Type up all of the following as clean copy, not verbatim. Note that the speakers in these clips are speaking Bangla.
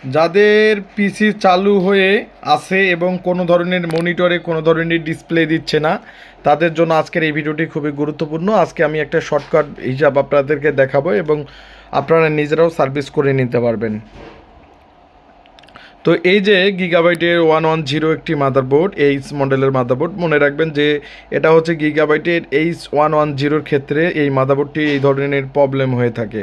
যাদের পিসি চালু হয়ে আছে এবং কোনো ধরনের মনিটরে কোনো ধরনের ডিসপ্লে দিচ্ছে না, তাদের জন্য আজকের এই ভিডিওটি খুবই গুরুত্বপূর্ণ। আজকে আমি একটা শর্টকাট হিসাব আপনাদেরকে দেখাবো এবং আপনারা নিজেরাও সার্ভিস করে নিতে পারবেন। তো এই যে গিগাবাইটের 110 একটি মাদারবোর্ড, এইচ মডেলের মাদারবোর্ড, মনে রাখবেন যে এটা হচ্ছে গিগাবাইটের H110 ক্ষেত্রে এই মাদারবোর্ডটি এই ধরনের প্রবলেম হয়ে থাকে।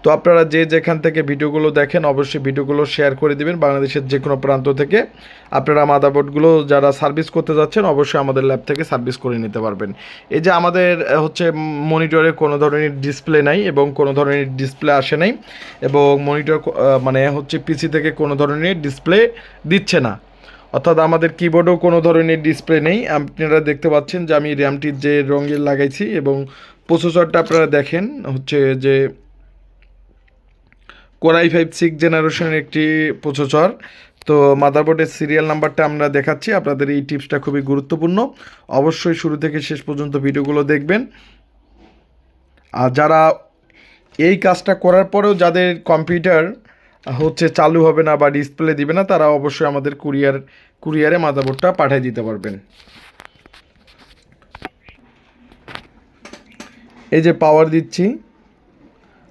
তো আপনারা যে যেখান থেকে ভিডিওগুলো দেখেন অবশ্যই ভিডিওগুলো শেয়ার করে দিবেন। বাংলাদেশের যে কোনো প্রান্ত থেকে আপনারা মাদারবোর্ডগুলো যারা সার্ভিস করতে যাচ্ছেন অবশ্যই আমাদের ল্যাব থেকে সার্ভিস করে নিতে পারবেন। এই যে আমাদের হচ্ছে মনিটরে কোনো ধরনের ডিসপ্লে নাই এবং কোনো ধরনের ডিসপ্লে আসে নাই এবং মনিটর মানে হচ্ছে পিসি থেকে কোনো ধরনের ডিসপ্লে দিচ্ছে না, অর্থাৎ আমাদের কিবোর্ডেও কোনো ধরনের ডিসপ্লে নেই। আপনারা দেখতে পাচ্ছেন যে আমি র্যামটির যে রঙের লাগাইছি এবং প্রসেসরটা আপনারা দেখেন হচ্ছে যে কোর i5 6 জেনারেশনের একটি প্রসেসর। তো মাদারবোর্ডের সিরিয়াল নাম্বারটা আমরা দেখাচ্ছি, আপনাদের এই টিপসটা খুবই গুরুত্বপূর্ণ। অবশ্যই শুরু থেকে শেষ পর্যন্ত ভিডিওগুলো দেখবেন। আর যারা এই কাজটা করার পরেও যাদের কম্পিউটার হচ্ছে চালু হবে না বা ডিসপ্লে দিবে না, তারা অবশ্যই আমাদের কুরিয়ারে মাদারবোর্ডটা পাঠিয়ে দিতে পারবেন। এই যে পাওয়ার দিচ্ছি,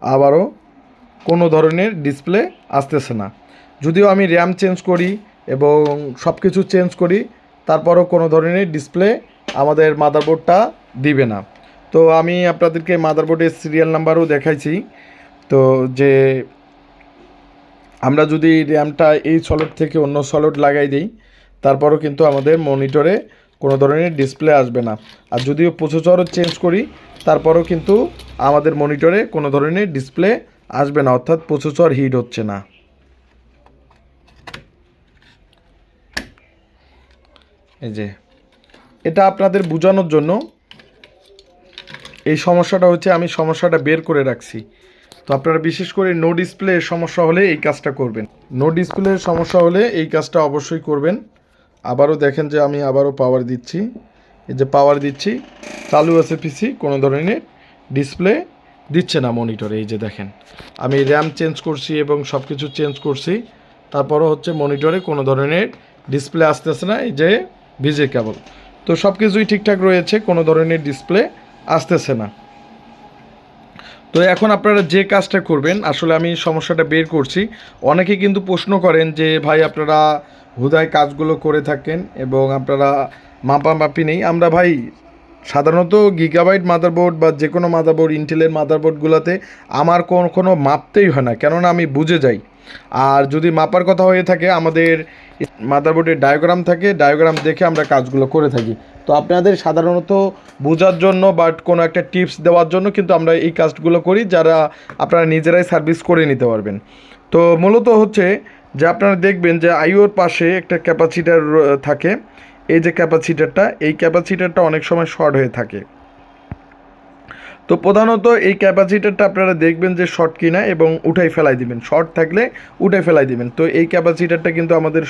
আবারও কোনো ধরনের ডিসপ্লে আসতেছে না। যদিও আমি র্যাম চেঞ্জ করি এবং সব কিছু চেঞ্জ করি, তারপরও কোনো ধরনের ডিসপ্লে আমাদের মাদারবোর্ডটা দিবে না। তো আমি আপনাদেরকে মাদারবোর্ডের সিরিয়াল নাম্বারও দেখাইছি। তো যে আমরা যদি র্যামটা এই সলিড থেকে অন্য সলিড লাগাই দিই, তারপরও কিন্তু আমাদের মনিটরে কোনো ধরনের ডিসপ্লে আসবে না। আর যদিও প্রসেসরও চেঞ্জ করি, তারপরও কিন্তু আমাদের মনিটরে কোনো ধরনের ডিসপ্লে আসবে না, অর্থাৎ প্রসেসর হিট হচ্ছে না। এই যে এটা আপনাদের বোঝানোর জন্য এই সমস্যাটা হচ্ছে, আমি সমস্যাটা বের করে রাখছি। তো আপনারা বিশেষ করে নো ডিসপ্লে সমস্যা হলে এই কাজটা করবেন। নো ডিসপ্লের সমস্যা হলে এই কাজটা অবশ্যই করবেন। আবারও দেখেন যে আমি আবারও পাওয়ার দিচ্ছি, এই যে পাওয়ার দিচ্ছি, চালু আছে পিসি, কোনো ধরনের ডিসপ্লে দিচ্ছে না মনিটরে। এই যে দেখেন আমি র্যাম চেঞ্জ করছি এবং সব কিছু চেঞ্জ করছি, তারপরও হচ্ছে মনিটরে কোনো ধরনের ডিসপ্লে আসতেছে না। এই যে ভিজে কেবল, তো সব কিছুই ঠিকঠাক রয়েছে, কোনো ধরনের ডিসপ্লে আসতেছে না। তো এখন আপনারা যে কাজটা করবেন, আসলে আমি সমস্যাটা বের করছি। অনেকে কিন্তু প্রশ্ন করেন যে ভাই আপনারা হুদায় কাজগুলো করে থাকেন এবং আপনারা মাপামাপি নেই। আমরা ভাই সাধারণত গিগাবাইট মাদারবোর্ড বা যে কোনো মাদারবোর্ড, ইন্টেলের মাদারবোর্ডগুলোতে আমার কোনো মাপতেই হয় না, কেননা আমি বুঝে যাই। আর যদি মাপার কথা হয়ে থাকে, আমাদের মাদারবোর্ডের ডায়াগ্রাম থাকে, ডায়াগ্রাম দেখে আমরা কাজগুলো করে থাকি। তো আপনাদের সাধারণত বোঝার জন্য বা কোনো একটা টিপস দেওয়ার জন্য কিন্তু আমরা এই কাজগুলো করি, যারা আপনারা নিজেরাই সার্ভিস করে নিতে পারবেন। তো মূলত হচ্ছে যে আপনারা দেখবেন যে আইওর পাশে একটা ক্যাপাসিটার থাকে। এই যে ক্যাপাসিটারটা, এই ক্যাপাসিটারটা অনেক সময় শর্ট হয়ে থাকে। তো প্রধানত এই ক্যাপাসিটারটা আপনারা দেখবেন যে শর্ট কিনা এবং উঠাই ফেলাই দিবেন, শর্ট থাকলে উঠাই ফেলাই দিবেন। তো এই ক্যাপাসিটারটা কিন্তু আমাদের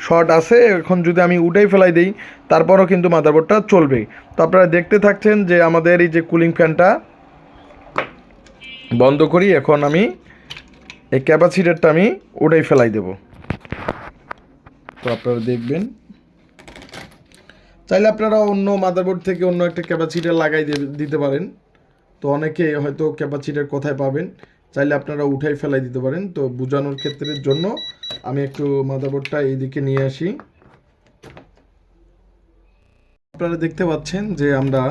শর্ট আছে। এখন যদি আমি উঠাই ফেলাই দিই, তারপরও কিন্তু মাদারবোর্ডটা চলবে। তো আপনারা দেখতে থাকছেন যে আমাদের এই যে কুলিং ফ্যানটা বন্ধ করি, এখন আমি এই ক্যাপাসিটারটা আমি উঠাই ফেলাই দেব। তো আপনারা দেখবেন, চাইলে আপনারা অন্য মাদারবোর্ড থেকে অন্য একটা ক্যাপাসিটার লাগাই দিতে পারেন। তো অনেকে হয়তো ক্যাপাসিটার কোথায় পাবেন, চাইলে আপনারা উঠাই ফেলাই দিতে পারেন। তো বোঝানোর ক্ষেত্রের জন্য আমি একটু মাদারবোর্ডটা এইদিকে নিয়ে আসি। আপনারা দেখতে পাচ্ছেন যে আমরা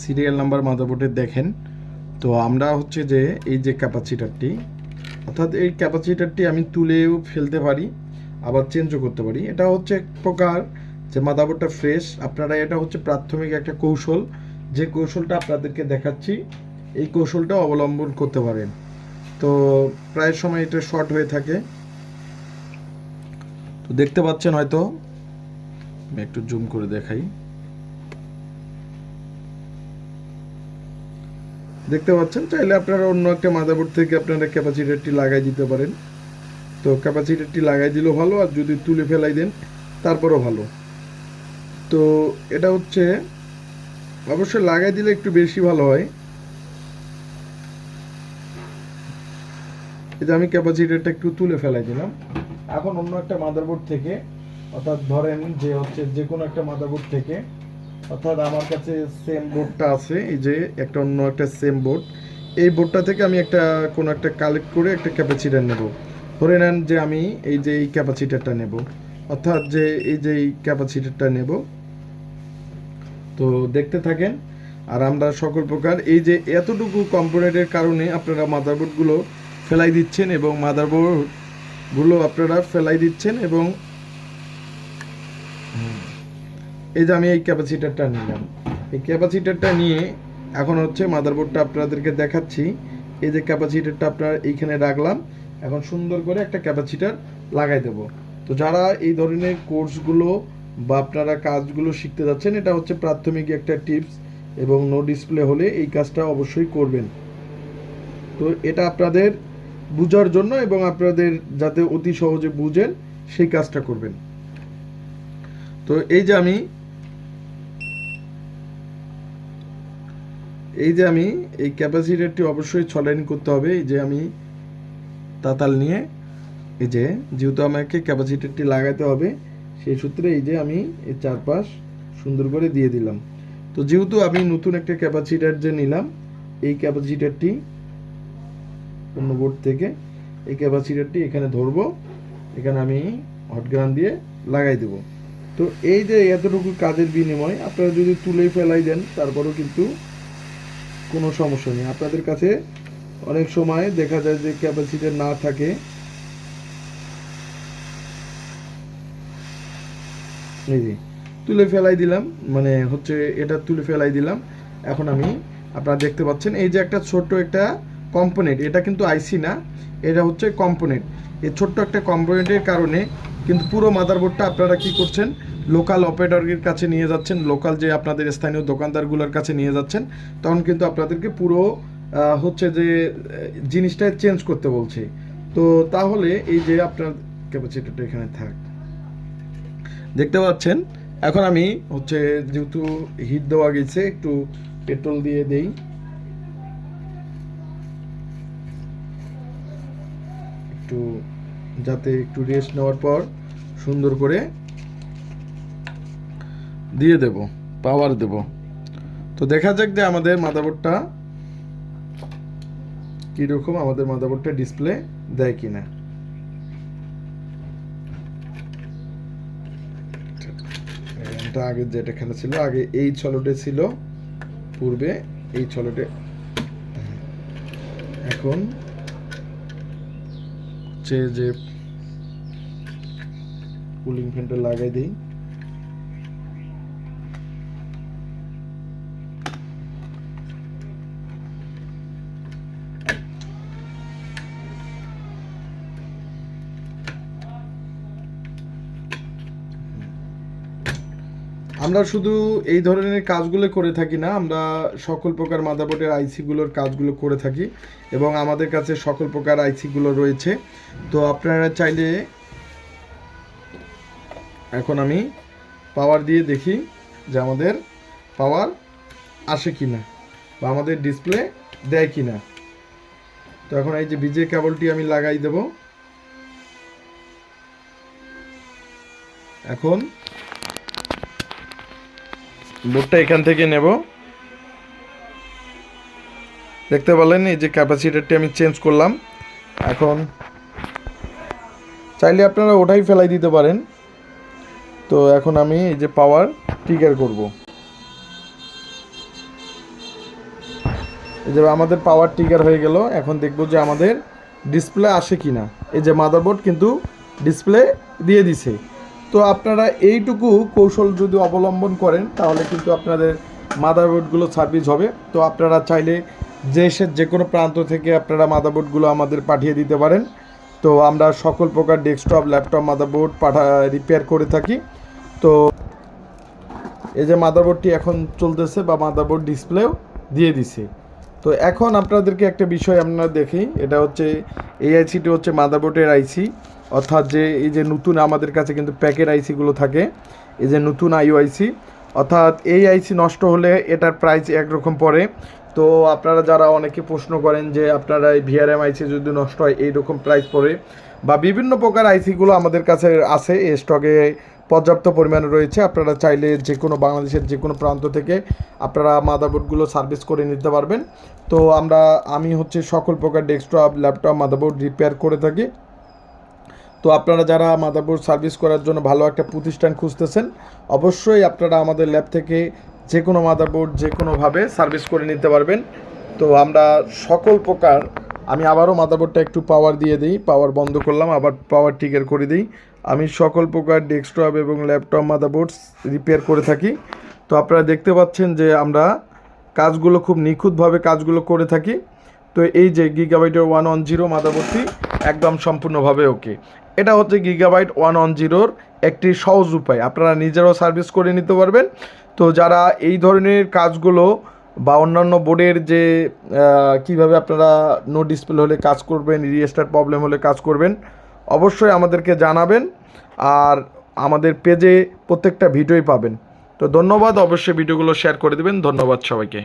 সিরিয়াল নাম্বার মাদারবোর্ডে দেখেন। তো আমরা হচ্ছে যে এই যে ক্যাপাসিটারটি, অর্থাৎ এই ক্যাপাসিটারটি আমি তুলেও ফেলতে পারি, আবার চেঞ্জও করতে পারি। এটা হচ্ছে এক প্রকার যে মাদারবোর্ডটা ফ্রেশ। আপনারা এটা হচ্ছে প্রাথমিক একটা কৌশল, যে কৌশলটা আপনাদেরকে দেখাচ্ছি, এই কৌশলটা অবলম্বন করতে পারেন। তো প্রায় সময় এটা শর্ট হয়ে থাকে। তো দেখতে পাচ্ছেন হয়তো, আমি একটু জুম করে দেখাই, দেখতে পাচ্ছেন। চাইলে আপনারা অন্য একটা মাদারবোর্ড থেকে আপনারা ক্যাপাসিটারটি লাগাই দিতে পারেন। তো ক্যাপাসিটারটি লাগাই দিলেও ভালো, আর যদি তুলে ফেলাই দেন তারপরও ভালো। তো এটা হচ্ছে অবশ্যই লাগাই দিলে একটু বেশি ভালো হয়। এই যে আমি ক্যাপাসিটরটা একটু তুলে ফেলাই দিলাম। এখন অন্য একটা মাদারবোর্ড থেকে, অর্থাৎ ধরেন যে হচ্ছে যে কোনো একটা মাদারবোর্ড থেকে, অর্থাৎ আমার কাছে সেম বোর্ডটা আছে, এই যে একটা অন্য একটা সেম বোর্ড, এই বোর্ডটা থেকে আমি একটা কোনো একটা কালেক্ট করে একটা ক্যাপাসিটার নেব। ধরে নেন যে আমি এই যে এই ক্যাপাসিটারটা নেব, অর্থাৎ যে এই যে এই ক্যাপাসিটারটা নেব। তো দেখতে থাকেন। আর আমরা সকল প্রকার এই যে এতটুকু কম্পোনেন্টের কারণে আপনারা মাদারবোর্ডগুলো ফেলাই দিচ্ছেন, এবং মাদারবোর্ডগুলো আপনারা ফেলাই দিচ্ছেন। এবং এই যে আমি এই ক্যাপাসিটারটা নিলাম, এই ক্যাপাসিটারটা নিয়ে এখন হচ্ছে মাদারবোর্ডটা আপনাদেরকে দেখাচ্ছি। এই যে ক্যাপাসিটারটা আপনার এইখানে রাখলাম, এখন সুন্দর করে একটা ক্যাপাসিটার লাগাই দেব। তো যারা এই ধরনের কোর্সগুলো বা আপনারা কাজগুলো শিখতে যাচ্ছেন, এটা হচ্ছে প্রাথমিক একটা টিপস, এবং নো ডিসপ্লে হলে এই কাজটা অবশ্যই করবেন। তো এটা আপনাদের বুঝার জন্য এবং আপনাদের যাতে অতি সহজে বুঝেন সেই কাজটা করবেন। তো এই যে আমি এই ক্যাপাসিটরটি অবশ্যই ছলাইন করতে হবে। এই যে আমি তাতাল নিয়ে, এই যে যেহেতু আমাকে ক্যাপাসিটরটি লাগাতে হবে, সেই সূত্রে এই যে আমি এই চারপাশ সুন্দর করে দিয়ে দিলাম। তো যেহেতু আমি নতুন একটা ক্যাপাসিটর যে নিলাম, এই ক্যাপাসিটরটি অন্য বোর্ড থেকে, এই ক্যাপাসিটরটি এখানে ধরবো, এখানে আমি হট গান দিয়ে লাগাই দেব। তো এই যে এতটুকু কাজের বিনিময় আপনারা যদি তুলে ফেলাই দেন, তারপরেও কিন্তু কোনো সমস্যা নেই। আপনাদের কাছে অনেক সময় দেখা যায় যে ক্যাপাসিটর না থাকে, এই যে তুলে ফেলাই দিলাম, মানে হচ্ছে এটা তুলে ফেলাই দিলাম। এখন আমি, আপনারা দেখতে পাচ্ছেন এই যে একটা ছোট্ট একটা কম্পোনেন্ট, এটা কিন্তু আইসি না, এটা হচ্ছে কম্পোনেন্ট। এই ছোট্ট একটা কম্পোনেন্টের কারণে কিন্তু পুরো মাদারবোর্ডটা আপনারা কি করছেন, লোকাল অপারেটরের কাছে নিয়ে যাচ্ছেন, লোকাল যে আপনাদের স্থানীয় দোকানদারগুলোর কাছে নিয়ে যাচ্ছেন, তখন কিন্তু আপনাদেরকে পুরো হচ্ছে যে জিনিসটা চেঞ্জ করতে বলছে। তো তাহলে এই যে আপনার ক্যাপাসিটরটা এখানে থাক, দেখতে পাচ্ছেন। এখন আমি হচ্ছে যেহেতু হিট দেওয়া গেছে, একটু পেট্রোল দিয়ে দেই, একটু যাতে একটু রেস্ট নেওয়ার পর সুন্দর করে দিয়ে দেব, পাওয়ার দেব। তো দেখা যাক যে আমাদের মাদারবোর্ডটা কীরকম, আমাদের মাদারবোর্ডটা ডিসপ্লে দেয় কিনা। এটা আগে যেটা খেলা ছিল, আগে এই ছলটে ছিল, পূর্বে এই ছলটে, এখন যে কুলিং ফ্যানটা লাগাই দিই। আমরা শুধু এই ধরনের কাজগুলো করে থাকি না, আমরা সকল প্রকার মাদারবোর্ডের আইসিগুলোর কাজগুলো করে থাকি, এবং আমাদের কাছে সকল প্রকার আইসিগুলো রয়েছে। তো আপনারা চাইলে, এখন আমি পাওয়ার দিয়ে দেখি যে আমাদের পাওয়ার আসে কি না, বা আমাদের ডিসপ্লে দেয় কি না। তো এখন এই যে বিজে কেবলটি আমি লাগাই দেব। এখন বোর্ডটা এখান থেকে নেব, দেখতে পেলেন এই যে ক্যাপাসিটরটি আমি চেঞ্জ করলাম। এখন চাইলে আপনারা ওটাই ফেলাই দিতে পারেন। তো এখন আমি এই যে পাওয়ার ট্রিগার করব, এই যে আমাদের পাওয়ার ট্রিগার হয়ে গেল। এখন দেখব যে আমাদের ডিসপ্লে আসে কি না। এই যে মাদারবোর্ড কিন্তু ডিসপ্লে দিয়ে দিছে। তো আপনারা এইটুকু কৌশল যদি অবলম্বন করেন, তাহলে কিন্তু আপনাদের মাদারবোর্ডগুলো সার্ভিস হবে। তো আপনারা চাইলে দেশের যে কোনো প্রান্ত থেকে আপনারা মাদারবোর্ডগুলো আমাদের পাঠিয়ে দিতে পারেন। তো আমরা সকল প্রকার ডেস্কটপ, ল্যাপটপ মাদারবোর্ড রিপেয়ার করে থাকি। তো এই যে মাদারবোর্ডটি এখন চলতেছে, বা মাদারবোর্ড ডিসপ্লেও দিয়ে দিছে। তো এখন আপনাদেরকে একটা বিষয় আমরা দেখি, এটা হচ্ছে এই আইসিটি হচ্ছে মাদারবোর্ডের আইসি, অর্থাৎ যে এই যে নতুন আমাদের কাছে কিন্তু প্যাকের আইসিগুলো থাকে, এই যে নতুন আইওআইসি, অর্থাৎ এই আইসি নষ্ট হলে এটার প্রাইস একরকম পড়ে। তো আপনারা যারা অনেকে প্রশ্ন করেন যে আপনারা এই ভিআরএম আইসি যদি নষ্ট হয় এইরকম প্রাইস পড়ে, বা বিভিন্ন প্রকার আইসিগুলো আমাদের কাছে আছে, স্টকে পর্যাপ্ত পরিমাণে রয়েছে। আপনারা চাইলে যে কোনো বাংলাদেশের যে কোনো প্রান্ত থেকে আপনারা মাদারবোর্ডগুলো সার্ভিস করে নিতে পারবেন। তো আমি হচ্ছে সকল প্রকার ডেস্কটপ, ল্যাপটপ, মাদারবোর্ড রিপেয়ার করে থাকি। তো আপনারা যারা মাদারবোর্ড সার্ভিস করার জন্য ভালো একটা প্রতিষ্ঠান খুঁজতেছেন, অবশ্যই আপনারা আমাদের ল্যাব থেকে যে কোনো মাদারবোর্ড যে কোনোভাবে সার্ভিস করে নিতে পারবেন। তো আমরা সকল প্রকার, আমি আবারও মাদারবোর্ডটা একটু পাওয়ার দিয়ে দিই, পাওয়ার বন্ধ করলাম, আবার পাওয়ার টিকের করে দিই। আমি সকল প্রকার ডেস্কটপ এবং ল্যাপটপ মাদারবোর্ডস রিপেয়ার করে থাকি। তো আপনারা দেখতে পাচ্ছেন যে আমরা কাজগুলো খুব নিখুঁতভাবে কাজগুলো করে থাকি। তো এই যে গিগাবাইটের 110 মাদারবোর্ডটি একদম সম্পূর্ণভাবে ওকে। এটা হচ্ছে গিগাবাইট 110-র একটি সহজ উপায়, আপনারা নিজেরাও সার্ভিস করে নিতে পারবেন। তো যারা এই ধরনের কাজগুলো বা অন্যান্য বোর্ডের যে কিভাবে আপনারা নো ডিসপ্লে হলে কাজ করবেন, রিস্টার্ট প্রবলেম হলে কাজ করবেন, অবশ্যই আমাদেরকে জানাবেন। আর আমাদের পেজে প্রত্যেকটা ভিডিওই পাবেন। তো ধন্যবাদ, অবশ্যই ভিডিওগুলো শেয়ার করে দেবেন। ধন্যবাদ সবাইকে।